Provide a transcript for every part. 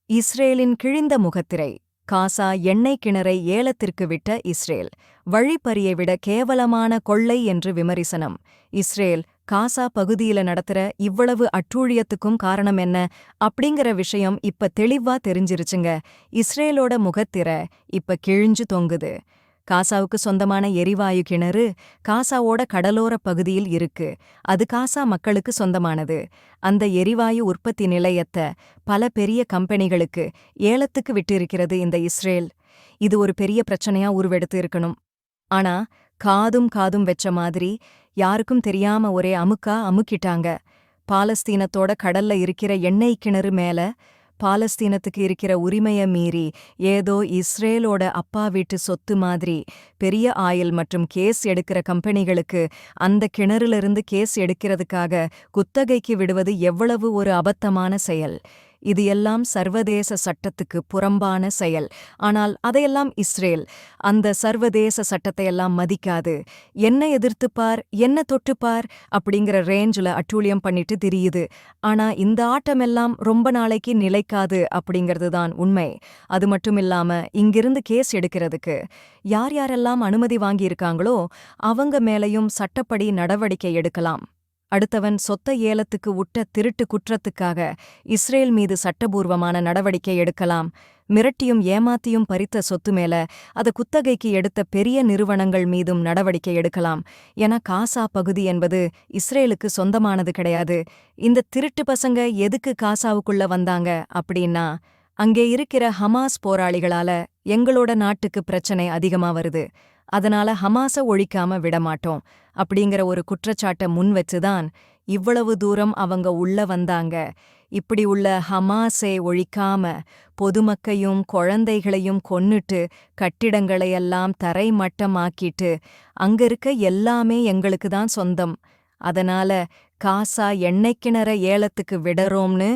இஸ்ரேலின் கிழிந்த முகத்திரை. காசா எண்ணெய் கிணறை ஏலத்திற்கு விட்ட இஸ்ரேல். வழிப்பறியை விட கேவலமான கொள்ளை என்று விமரிசனம். இஸ்ரேல் காசா பகுதியில நடத்துற இவ்வளவு அட்டூழியத்துக்கும் காரணம் என்ன அப்படிங்கிற விஷயம் இப்ப தெளிவா தெரிஞ்சிருச்சுங்க. இஸ்ரேலோட முகத்திரை இப்ப கிழிஞ்சு தொங்குது. காசாவுக்கு சொந்தமான எரிவாயு கிணறு காசாவோட கடலோர பகுதியில் இருக்கு. அது காசா மக்களுக்கு சொந்தமானது. அந்த எரிவாயு உற்பத்தி நிலையத்தை பல பெரிய கம்பெனிகளுக்கு ஏலத்துக்கு விட்டிருக்கிறது இந்த இஸ்ரேல். இது ஒரு பெரிய பிரச்சனையா உருவெடுத்து இருக்கணும். ஆனா காதும் வெச்ச மாதிரி யாருக்கும் தெரியாம ஒரே அமுக்கிட்டாங்க. பாலஸ்தீனத்தோட கடல்ல இருக்கிற எண்ணெய் கிணறு மேல பாலஸ்தீனத்துக்கு இருக்கிற உரிமைய மீறி ஏதோ இஸ்ரேலோட அப்பா வீட்டு சொத்து மாதிரி பெரிய ஆயில் மற்றும் கேஸ் எடுக்கிற கம்பெனிகளுக்கு அந்த கிணறிலிருந்து கேஸ் எடுக்கிறதுக்காக குத்தகைக்கு விடுவது எவ்வளவு ஒரு அபத்தமான செயல். இது எல்லாம் சர்வதேச சட்டத்துக்கு புறம்பான செயல். ஆனால் அதையெல்லாம் இஸ்ரேல் அந்த சர்வதேச சட்டத்தையெல்லாம் மதிக்காது. என்ன எதிர்த்துப்பார், என்ன தொட்டுப்பார் அப்படிங்கிற ரேஞ்சில் அட்டூழியம் பண்ணிட்டு திரியுது. ஆனா இந்த ஆட்டமெல்லாம் ரொம்ப நாளைக்கு நிலைக்காது அப்படிங்கிறது தான் உண்மை. அது மட்டுமில்லாம இங்கிருந்து கேஸ் எடுக்கிறதுக்கு யார் யாரெல்லாம் அனுமதி வாங்கியிருக்காங்களோ அவங்க மேலையும் சட்டப்படி நடவடிக்கை எடுக்கலாம். அடுத்தவன் சொத்தை ஏலத்துக்கு விட்ட திருட்டு குற்றத்துக்காக இஸ்ரேல் மீது சட்டபூர்வமான நடவடிக்கை எடுக்கலாம். மிரட்டியும் ஏமாத்தியும் பறித்த சொத்து மேல அதை குத்தகைக்கு எடுத்த பெரிய நிறுவனங்கள் மீதும் நடவடிக்கை எடுக்கலாம். என காசா பகுதி என்பது இஸ்ரேலுக்கு சொந்தமானது கிடையாது. இந்த திருட்டு பசங்க எதுக்கு காசாவுக்குள்ள வந்தாங்க அப்படின்னா, அங்கே இருக்கிற ஹமாஸ் போராளிகளால எங்களோட நாட்டுக்கு பிரச்சனை அதிகமா வருது, அதனால ஹமாஸ ஒழிக்காம விடமாட்டோம் அப்படிங்கிற ஒரு குற்றச்சாட்டை முன்வச்சுதான் இவ்வளவு தூரம் அவங்க உள்ள வந்தாங்க. இப்படி உள்ள ஹமாஸை ஒழிக்காம பொதுமக்கையும் குழந்தைகளையும் கொன்னுட்டு கட்டிடங்களையெல்லாம் தரைமட்டமாக்கிட்டு அங்க இருக்க எல்லாமே எங்களுக்கு தான் சொந்தம், அதனால காசா எண்ணெய்க்கிணற ஏலத்துக்கு விடறோம்னு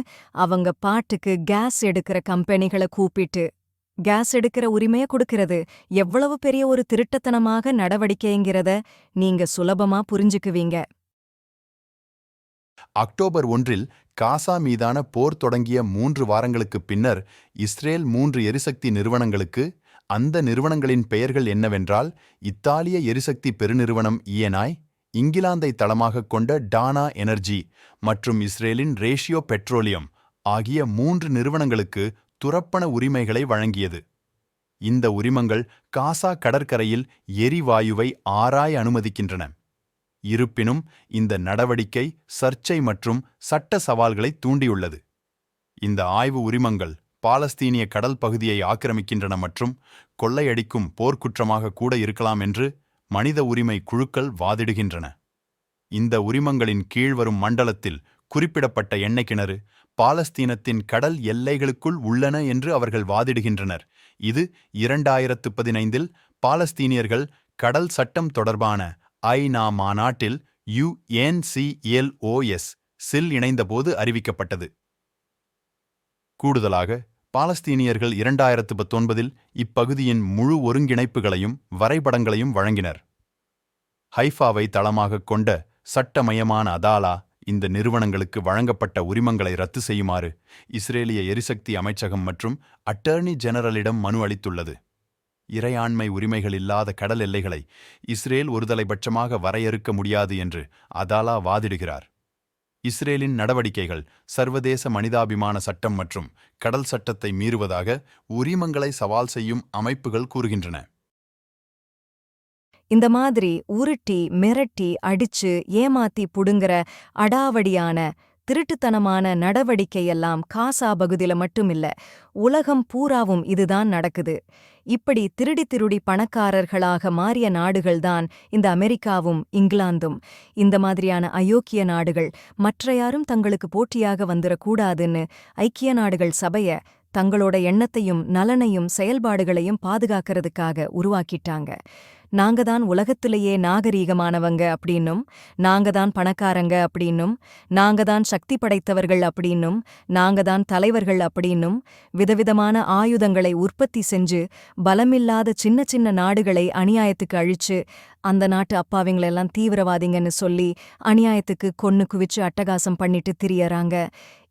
அவங்க பாட்டுக்கு கேஸ் எடுக்கிற கம்பெனிகளை கூப்பிட்டு கேஸ் எடுக்கிற உரிமைய கொடுக்கிறது எவ்வளவு பெரிய ஒரு திருட்டத்தனமாக நடவடிக்கைங்கிறத நீங்க சுலபமா புரிஞ்சுக்குவீங்க. அக்டோபர் 1 காசா மீதான போர் தொடங்கிய 3 வாரங்களுக்குப் பின்னர் இஸ்ரேல் 3 எரிசக்தி நிறுவனங்களுக்கு, அந்த நிறுவனங்களின் பெயர்கள் என்னவென்றால் இத்தாலிய எரிசக்தி பெருநிறுவனம் இஎன்ஐ, இங்கிலாந்தை தளமாகக் கொண்ட டானா எனர்ஜி மற்றும் இஸ்ரேலின் ரேஷியோ பெட்ரோலியம் ஆகிய 3 நிறுவனங்களுக்கு துரப்பண உரிமைகளை வழங்கியது. இந்த உரிமங்கள் காசா கடற்கரையில் எரிவாயுவை ஆராய அனுமதிக்கின்றன. இருப்பினும் இந்த நடவடிக்கை சர்ச்சை மற்றும் சட்ட சவால்களை தூண்டியுள்ளது. இந்த ஆய்வு உரிமங்கள் பாலஸ்தீனிய கடல் பகுதியை ஆக்கிரமிக்கின்றன மற்றும் கொள்ளையடிக்கும் போர்க்குற்றமாக கூட இருக்கலாம் என்று மனித உரிமை குழுக்கள் வாதிடுகின்றன. இந்த உரிமங்களின் கீழ்வரும் மண்டலத்தில் குறிப்பிடப்பட்ட எண்ணெய் கிணறு பாலஸ்தீனத்தின் கடல் எல்லைகளுக்குள் உள்ளன என்று அவர்கள் வாதிடுகின்றனர். இது 2015 பாலஸ்தீனியர்கள் கடல் சட்டம் தொடர்பான ஐநா மாநாட்டில் UNCLOS சில் இணைந்தபோது அறிவிக்கப்பட்டது. கூடுதலாக பாலஸ்தீனியர்கள் 2019 இப்பகுதியின் முழு ஒருங்கிணைப்புகளையும் வரைபடங்களையும் வழங்கினர். ஹைஃபாவை தளமாகக் கொண்ட சட்டமயமான அதாலா இந்த நிறுவனங்களுக்கு வழங்கப்பட்ட உரிமங்களை ரத்து செய்யுமாறு இஸ்ரேலிய எரிசக்தி அமைச்சகம் மற்றும் அட்டர்னி ஜெனரலிடம் மனு அளித்துள்ளது. இறையாண்மை உரிமைகள் இல்லாத கடல் எல்லைகளை இஸ்ரேல் ஒருதலைபட்சமாக வரையறுக்க முடியாது என்று அதாலா வாதிடுகிறார். இஸ்ரேலின் நடவடிக்கைகள் சர்வதேச மனிதாபிமான சட்டம் மற்றும் கடல் சட்டத்தை மீறுவதாக உரிமங்களை சவால் செய்யும் அமைப்புகள் கூறுகின்றன. இந்த மாதிரி உருட்டி மிரட்டி அடிச்சு ஏமாத்தி புடுங்கிற அடாவடியான திருட்டுத்தனமான நடவடிக்கையெல்லாம் காசா பகுதியில மட்டுமில்ல, உலகம் பூராவும் இதுதான் நடக்குது. இப்படி திருடி பணக்காரர்களாக மாறிய நாடுகள்தான் இந்த அமெரிக்காவும் இங்கிலாந்தும். இந்த மாதிரியான அயோக்கிய நாடுகள் மற்ற யாரும் தங்களுக்கு போட்டியாக வந்துடக்கூடாதுன்னு ஐக்கிய நாடுகள் சபைய தங்களோட எண்ணத்தையும் நலனையும் செயல்பாடுகளையும் பாதுகாக்கிறதுக்காக உருவாக்கிட்டாங்க. நாங்க தான் உலகத்திலேயே நாகரீகமானவங்க அப்படின்னும், நாங்க தான் பணக்காரங்க அப்படின்னும், நாங்க தான் சக்தி படைத்தவர்கள் அப்படின்னும், நாங்க தான் தலைவர்கள் அப்படின்னும் விதவிதமான ஆயுதங்களை உற்பத்தி செஞ்சு பலமில்லாத சின்ன சின்ன நாடுகளை அநியாயத்துக்கு அழிச்சு அந்த நாட்டு அப்பாவிங்களெல்லாம் தீவிரவாதிங்கன்னு சொல்லி அநியாயத்துக்கு கொன்னு குவிச்சு அட்டகாசம் பண்ணிட்டு திரியறாங்க.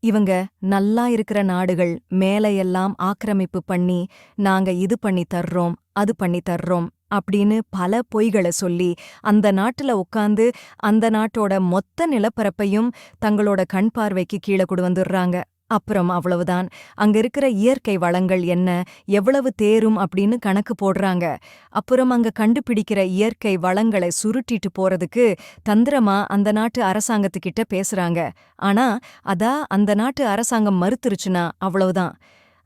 இவங்க நல்லா இருக்கிற நாடுகள் மேலையெல்லாம் ஆக்கிரமிப்பு பண்ணி நாங்க இது பண்ணி தர்றோம் அது பண்ணி தர்றோம் அப்படின்னு பல பொய்களை சொல்லி அந்த நாட்டுல உட்கார்ந்து அந்த நாட்டோட மொத்த நிலப்பரப்பையும் தங்களோட கண் பார்வைக்கு கீழே கொண்டு வந்துடுறாங்க. அப்புறம் அவ்வளவுதான், அங்க இருக்கிற இயற்கை வளங்கள் என்ன, எவ்வளவு தேரும் அப்படின்னு கணக்கு போடுறாங்க. அப்புறம் அங்க கண்டுபிடிக்கிற இயற்கை வளங்களை சுருட்டிட்டு போறதுக்கு தந்திரமா அந்த நாட்டு அரசாங்கத்துக்கிட்ட பேசுறாங்க. ஆனா அந்த நாட்டு அரசாங்கம் மறுத்துருச்சுன்னா அவ்வளவுதான்.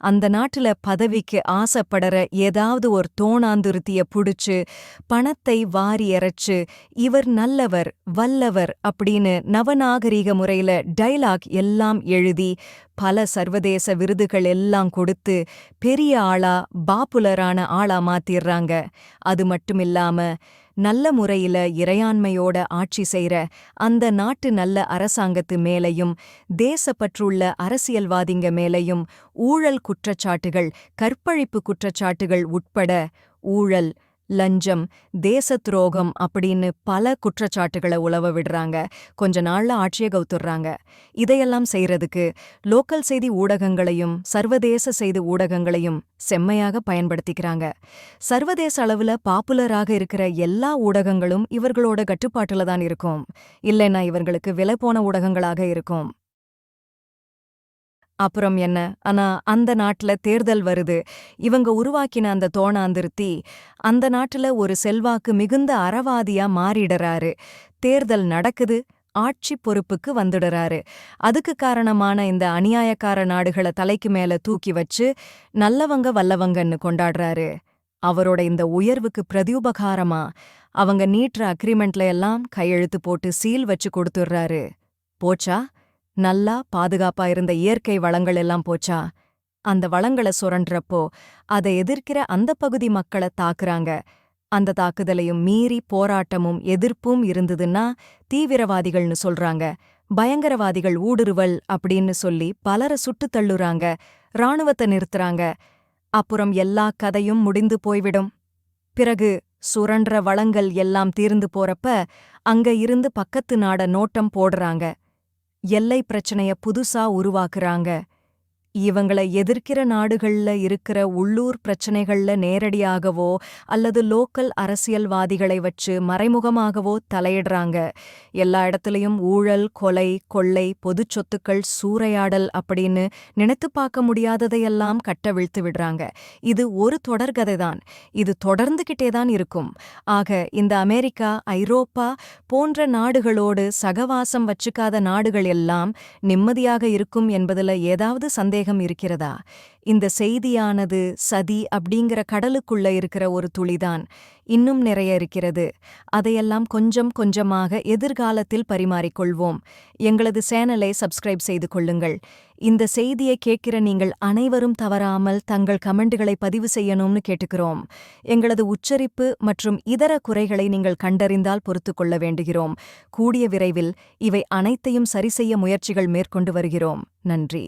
அந்த நாட்டுல பதவிக்கு ஆசைப்படற ஏதாவது ஒரு தோணாந்துருத்திய புடிச்சு பணத்தை வாரி எறைச்சு இவர் நல்லவர் வல்லவர் அப்படின்னு நவநாகரீக முறையில டைலாக் எல்லாம் எழுதி பல சர்வதேச விருதுகள் எல்லாம் கொடுத்து பெரிய ஆளா பாப்புலரான ஆளா மாத்திர்றாங்க. அது மட்டுமில்லாம நல்ல முறையில இறையாண்மையோட ஆட்சி செய்ற அந்த நாட்டு நல்ல அரசாங்கத்து மேலையும் தேசப்பற்றுள்ள அரசியல்வாதிங்க மேலையும் ஊழல் குற்றச்சாட்டுகள் கற்பழிப்பு குற்றச்சாட்டுகள் உட்பட ஊழல் லஞ்சம் தேச துரோகம் அப்படின்னு பல குற்றச்சாட்டுகளை உலவ விடுறாங்க. கொஞ்ச நாள்ல ஆட்சியை கவுத்துறாங்க. இதையெல்லாம் செய்யறதுக்கு லோக்கல் செய்தி ஊடகங்களையும் சர்வதேச செய்தி ஊடகங்களையும் செம்மையாக பயன்படுத்திக்கிறாங்க. சர்வதேச அளவுல பாப்புலராக இருக்கிற எல்லா ஊடகங்களும் இவர்களோட கட்டுப்பாட்டுல தான் இருக்கும். இல்லைன்னா இவர்களுக்கு விலை போன ஊடகங்களாக இருக்கும். அப்புறம் என்ன, ஆனா அந்த நாட்டுல தேர்தல் வருது. இவங்க உருவாக்கின அந்த தோணாந்திருத்தி அந்த நாட்டுல ஒரு செல்வாக்கு மிகுந்த அறவாதியா மாறிடறாரு. தேர்தல் நடக்குது, ஆட்சி பொறுப்புக்கு வந்துடுறாரு. அதுக்கு காரணமான இந்த அநியாயக்கார நாடுகளை தலைக்கு மேல தூக்கி வச்சு நல்லவங்க வல்லவங்கன்னு கொண்டாடுறாரு. அவரோட இந்த உயர்வுக்கு பிரதியுபகாரமா அவங்க நீட்டுற அக்ரிமெண்ட்ல எல்லாம் கையெழுத்து போட்டு சீல் வச்சு கொடுத்துடுறாரு. போச்சா? நல்லா பாதுகாப்பா இருந்த இயற்கை வளங்கள் எல்லாம் போச்சா? அந்த வளங்களை சுரண்டறப்போ அதை எதிர்க்கிற அந்த பகுதி மக்களை தாக்குறாங்க. அந்த தாக்குதலையும் மீறி போராட்டமும் எதிர்ப்பும் இருந்ததுன்னா தீவிரவாதிகள்னு சொல்றாங்க. பயங்கரவாதிகள் ஊடுருவல் அப்படின்னு சொல்லி பலரை சுட்டுத் தள்ளுறாங்க. இராணுவத்தை நிறுத்துறாங்க. அப்புறம் எல்லா கதையும் முடிந்து போய்விடும். பிறகு சுரண்ட வளங்கள் எல்லாம் தீர்ந்து போறப்ப அங்க இருந்து பக்கத்து நாட நோட்டம் போடுறாங்க. எல்லை பிரச்சனைய புதுசா உருவாக்குறாங்க. இவங்கள எதிர்க்கிற நாடுகள்ல இருக்கிற உள்ளூர் பிரச்சனைகள்ல நேரடியாகவோ அல்லது லோக்கல் அரசியல்வாதிகளை வச்சு மறைமுகமாகவோ தலையிடுறாங்க. எல்லா இடத்துலயும் ஊழல், கொலை, கொள்ளை, பொதுச் சொத்துக்கள் சூறையாடல் அப்படின்னு நினைத்து பார்க்க முடியாததையெல்லாம் கட்டவிழ்த்து விடுறாங்க. இது ஒரு தொடர்கதைதான். இது தொடர்ந்துகிட்டேதான் இருக்கும். ஆக இந்த அமெரிக்கா, ஐரோப்பா போன்ற நாடுகளோடு சகவாசம் வச்சுக்காத நாடுகள் எல்லாம் நிம்மதியாக இருக்கும் என்பதுல ஏதாவது சந்தேகம் இருக்கிறதா? இந்த செய்தியானது சதி அப்படிங்கிற கடலுக்குள்ள இருக்கிற ஒரு துளிதான். இன்னும் நிறைய இருக்கிறது. அதையெல்லாம் கொஞ்சம் கொஞ்சமாக எதிர்காலத்தில் பரிமாறிக்கொள்வோம். எங்களது சேனலை சப்ஸ்கிரைப் செய்து கொள்ளுங்கள். இந்த செய்தியை கேட்கிற நீங்கள் அனைவரும் தவறாமல் தங்கள் கமெண்டுகளை பதிவு செய்யணும்னு கேட்டுக்கிறோம். எங்களது உச்சரிப்பு மற்றும் இதர குறைகளை நீங்கள் கண்டறிந்தால் பொறுத்துக்கொள்ள வேண்டுகிறோம். கூடிய விரைவில் இவை அனைத்தையும் சரிசெய்ய முயற்சிகள் மேற்கொண்டு வருகிறோம். நன்றி.